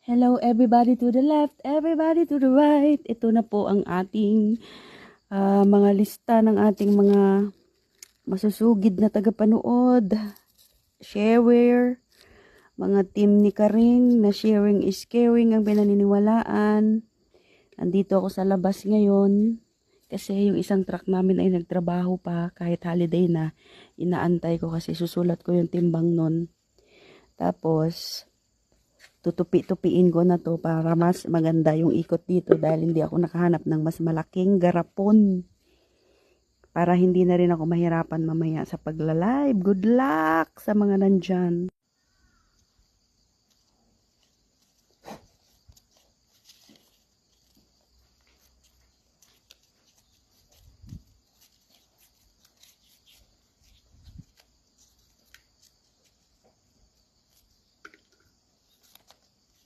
Hello everybody to the left, everybody to the right. Ito na po ang ating mga lista ng ating mga masusugid na tagapanood. Share, mga team ni Karing na sharing is caring ang pinaniniwalaan. Nandito ako sa labas ngayon kasi yung isang truck namin ay nagtrabaho pa kahit holiday na. Inaantay ko kasi susulat ko yung timbang nun. Tapos tutupi-tupiin ko na to para mas maganda yung ikot dito dahil hindi ako nakahanap ng mas malaking garapon para hindi na rin ako mahirapan mamaya sa pagla-live. Good luck sa mga nandyan.